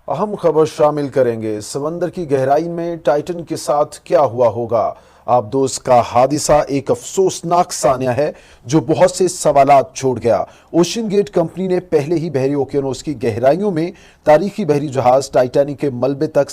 अहम खबर शामिल करेंगे। समंदर की गहराई में टाइटन के साथ क्या हुआ होगा। आबदोस का हादिसा एक अफसोसनाक सान्या है जो बहुत से सवालात छोड़ गया। ओशन गेट कंपनी ने पहले ही बहरी ओकियानोस की गहराइयों में तारीखी बहरी जहाज टाइटैनिक के मलबे तक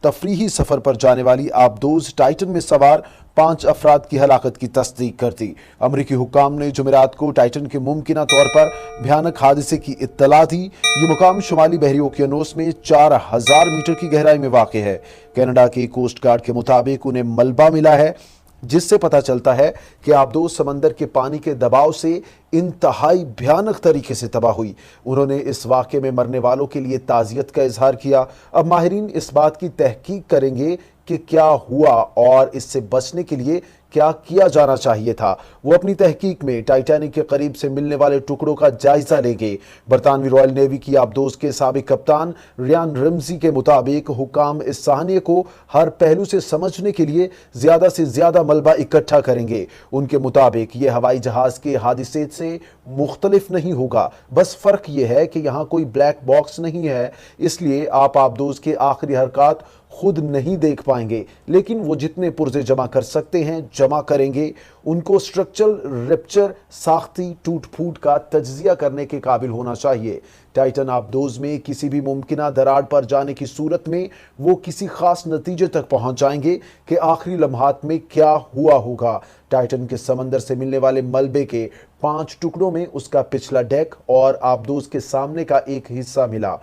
तफरीही सफर पर जाने वाली आबदोस टाइटन में सवार 5 अफराद की हलाकत की तस्दीक कर दी। अमरीकी हुक्काम ने जुमेरात को टाइटन के मुमकिना तौर पर भयानक हादसे की इत्तला दी। ये मुकाम शुमाली बहरी ओकियानोस में 4000 मीटर की गहराई में वाक़ है। कनाडा के कोस्ट गार्ड के मुताबिक उन्हें मलबा मिला है जिससे पता चलता है कि आबदोस समंदर के पानी के दबाव से इंतहाई भयानक तरीके से तबाह हुई। उन्होंने इस वाक़े में मरने वालों के लिए ताज़ियत का इजहार किया। अब माहिरीन इस बात की तहकीक करेंगे कि क्या हुआ और इससे बचने के लिए क्या किया जाना चाहिए था। वो अपनी तहकीक में टाइटैनिक के करीब से मिलने वाले टुकड़ों का जायजा लेंगे। बरतानवी रॉयल नेवी की आबदोस के साबिक कप्तान रियान रिम्जी के मुताबिक हुकाम इस साहनिये को हर पहलू से समझने के लिए ज्यादा से ज्यादा मलबा इकट्ठा करेंगे। उनके मुताबिक ये हवाई जहाज के हादसे से मुख्तलिफ नहीं होगा, बस फर्क यह है कि यहाँ कोई ब्लैक बॉक्स नहीं है, इसलिए आप आबदोस के आखिरी हरकत खुद नहीं देख पाएंगे, लेकिन वो जितने पुर्जे जमा कर सकते हैं जमा करेंगे। उनको स्ट्रक्चरल रप्चर, साख्ती टूट फूट का तज्जिया करने के काबिल होना चाहिए। टाइटन आबदोस में किसी भी मुमकिना दरार पर जाने की सूरत में वो किसी खास नतीजे तक पहुंच जाएंगे कि आखिरी लम्हात में क्या हुआ होगा। टाइटन के समंदर से मिलने वाले मलबे के 5 टुकड़ों में उसका पिछला डेक और आबदोस के सामने का एक हिस्सा मिला।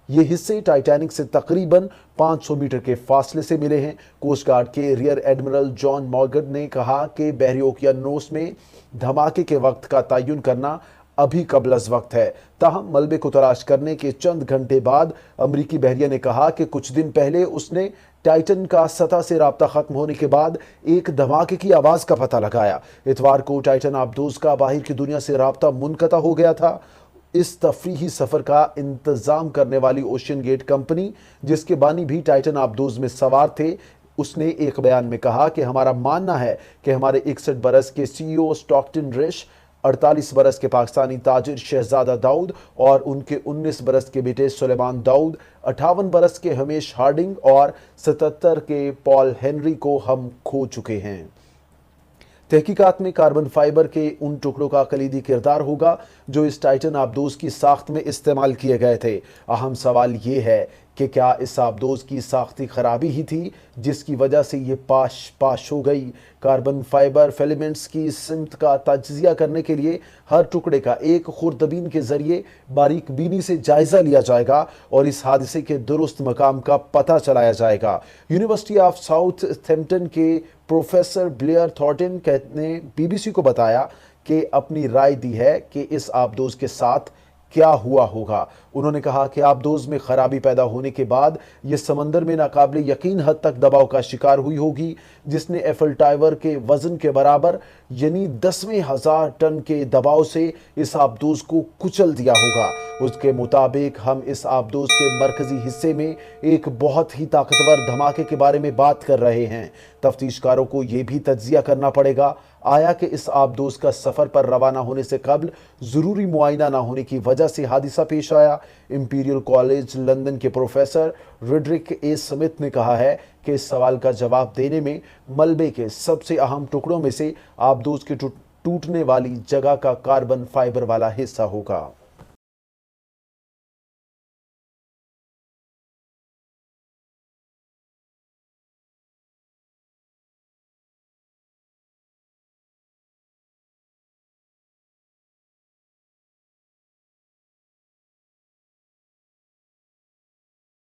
ये हिस्से टाइटैनिक से तकरीबन 500 मीटर के फासले से मिले हैं। कोस्ट गार्ड के रियर एडमिरल जॉन मॉर्गन ने कहा कि बहरी ओकियानोस में धमाके के वक्त का तयन करना अभी कबल अज़ वक्त है। ताहम मलबे को तलाश करने के चंद घंटे बाद अमरीकी बहरिया ने कहा कि कुछ दिन पहले उसने टाइटन का सतह से राब्ता खत्म होने के बाद एक धमाके की आवाज का पता लगाया। इतवार को टाइटन आबदोस का बाहर की दुनिया से राब्ता मुनक़ता हो गया था। इस तफरीही सफर का इंतजाम करने वाली ओशन गेट कंपनी, जिसके बानी भी टाइटन आबदोस में सवार थे, उसने एक बयान में कहा कि हमारा मानना है कि हमारे 61 बरस के सीईओ स्टॉकटन रिश, 48 बरस के पाकिस्तानी ताजिर शहजादा दाऊद और उनके 19 बरस के बेटे सुलेमान दाऊद, 58 बरस के हमेश हार्डिंग और 77 के पॉल हेनरी को हम खो चुके हैं। तहकीकात में कार्बन फाइबर के उन टुकड़ों का कलीदी किरदार होगा जो इस टाइटन आबदोस की साख्त में इस्तेमाल किए गए थे। अहम सवाल ये है कि क्या इस आबदोस की साख्ती खराबी ही थी जिसकी वजह से ये पाश हो गई। कार्बन फाइबर फिलामेंट्स की सिमत का तज्जिया करने के लिए हर टुकड़े का एक खुर्दबीन के जरिए बारीक बीनी से जायजा लिया जाएगा और इस हादसे के दुरुस्त मकाम का पता चलाया जाएगा। यूनिवर्सिटी ऑफ साउथहैम्पटन के प्रोफेसर ब्लेयर थॉर्टन ने बीबीसी को बताया कि अपनी राय दी है कि इस आबदोस के साथ क्या हुआ होगा। उन्होंने कहा कि आबदोस में खराबी पैदा होने के बाद यह समंदर में नाकाबिले यकीन हद तक दबाव का शिकार हुई होगी, जिसने एफल टावर के वजन के बराबर यानी 10,000 टन के दबाव से इस आबदोस को कुचल दिया होगा। उसके मुताबिक हम इस आबदोस के मरकजी हिस्से में एक बहुत ही ताकतवर धमाके के बारे में बात कर रहे हैं। तफ्तीशकारों को यह भी तज्जिया करना पड़ेगा आया कि इस आबदोस का सफर पर रवाना होने से कबल जरूरी मुआयना ना होने की वजह से हादिसा पेश आया। इंपीरियल कॉलेज लंदन के प्रोफेसर रिडरिक ए स्मिथ ने कहा है कि इस सवाल का जवाब देने में मलबे के सबसे अहम टुकड़ों में से आबदोस के टूटने वाली जगह का कार्बन फाइबर वाला हिस्सा होगा।